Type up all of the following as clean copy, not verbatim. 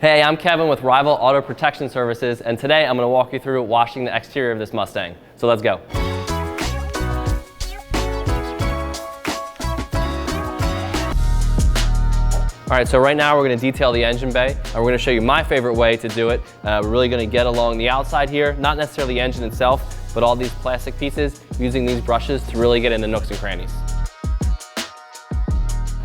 Hey, I'm Kevin with Rival Auto Protection Services, and today I'm going to walk you through washing the exterior of this Mustang. So let's go. All right, so right now we're going to detail the engine bay, and we're going to show you my favorite way to do it. We're really going to get along the outside here, not necessarily the engine itself, but all these plastic pieces, using these brushes to really get in the nooks and crannies.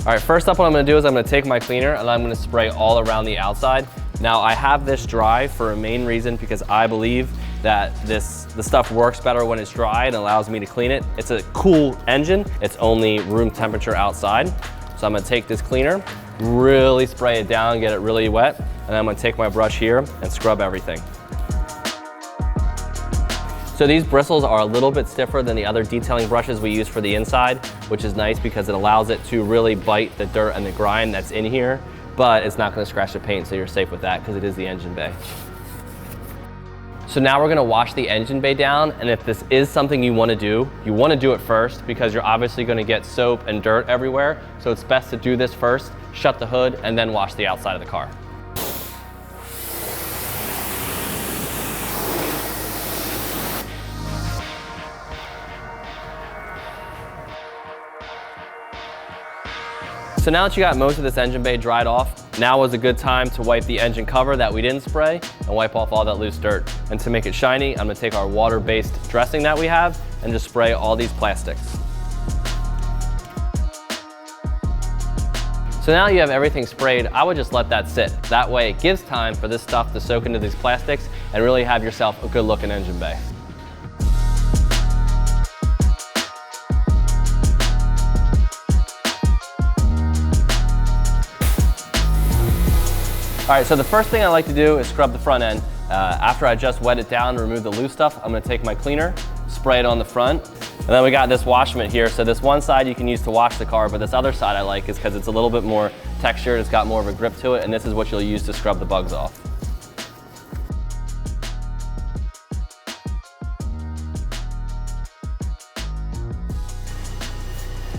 All right, first up what I'm going to do is I'm going to take my cleaner and I'm going to spray all around the outside. Now I have this dry for a main reason because I believe that the stuff works better when it's dry and allows me to clean it. It's a cool engine. It's only room temperature outside. So I'm going to take this cleaner, really spray it down, get it really wet, and I'm going to take my brush here and scrub everything. So these bristles are a little bit stiffer than the other detailing brushes we use for the inside, which is nice because it allows it to really bite the dirt and the grime that's in here, but it's not going to scratch the paint, so you're safe with that because it is the engine bay. So now we're going to wash the engine bay down, and if this is something you want to do it first because you're obviously going to get soap and dirt everywhere, so it's best to do this first, shut the hood, and then wash the outside of the car. So now that you got most of this engine bay dried off, now is a good time to wipe the engine cover that we didn't spray and wipe off all that loose dirt. And to make it shiny, I'm going to take our water-based dressing that we have and just spray all these plastics. So now you have everything sprayed, I would just let that sit. That way it gives time for this stuff to soak into these plastics and really have yourself a good looking engine bay. All right, so the first thing I like to do is scrub the front end. After I just wet it down and remove the loose stuff, I'm gonna take my cleaner, spray it on the front, and then we got this wash mitt here. So this one side you can use to wash the car, but this other side I like is because it's a little bit more textured, it's got more of a grip to it, and this is what you'll use to scrub the bugs off.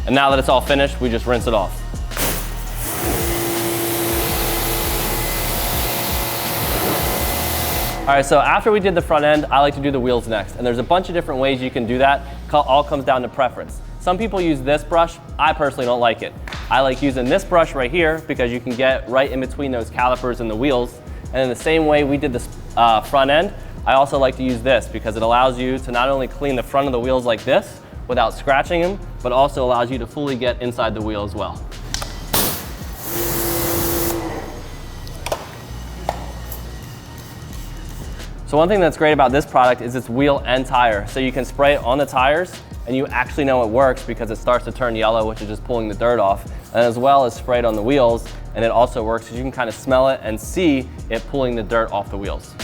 And now that it's all finished, we just rinse it off. All right, so after we did the front end, I like to do the wheels next. And there's a bunch of different ways you can do that. All comes down to preference. Some people use this brush. I personally don't like it. I like using this brush right here because you can get right in between those calipers and the wheels. And in the same way we did this front end, I also like to use this because it allows you to not only clean the front of the wheels like this without scratching them, but also allows you to fully get inside the wheel as well. So one thing that's great about this product is it's wheel and tire. So you can spray it on the tires and you actually know it works because it starts to turn yellow, which is just pulling the dirt off, and as well as spray it on the wheels, and it also works because you can kind of smell it and see it pulling the dirt off the wheels.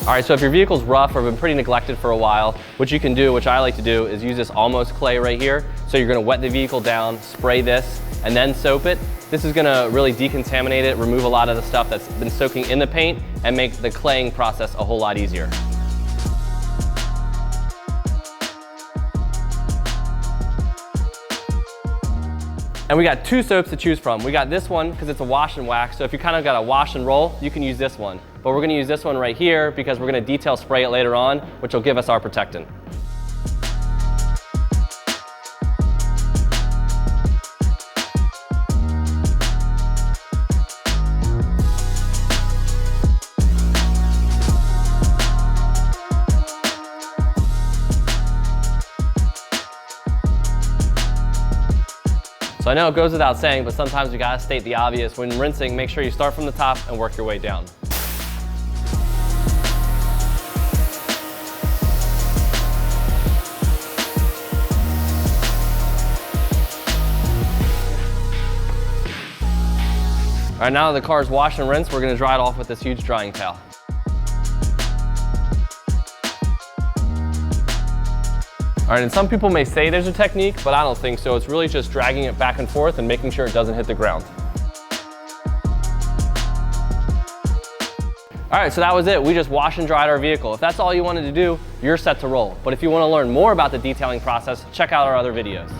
All right, so if your vehicle's rough or been pretty neglected for a while, what you can do, which I like to do, is use this almost clay right here. So you're gonna wet the vehicle down, spray this, and then soap it. This is gonna really decontaminate it, remove a lot of the stuff that's been soaking in the paint, and make the claying process a whole lot easier. And we got two soaps to choose from. We got this one because it's a wash and wax. So if you kind of got a wash and roll, you can use this one. But we're gonna use this one right here because we're gonna detail spray it later on, which will give us our protectant. So I know it goes without saying, but sometimes you gotta state the obvious. When rinsing, make sure you start from the top and work your way down. All right, now that the car's washed and rinsed, we're gonna dry it off with this huge drying towel. All right, and some people may say there's a technique, but I don't think so. It's really just dragging it back and forth and making sure it doesn't hit the ground. All right, so that was it. We just washed and dried our vehicle. If that's all you wanted to do, you're set to roll. But if you want to learn more about the detailing process, check out our other videos.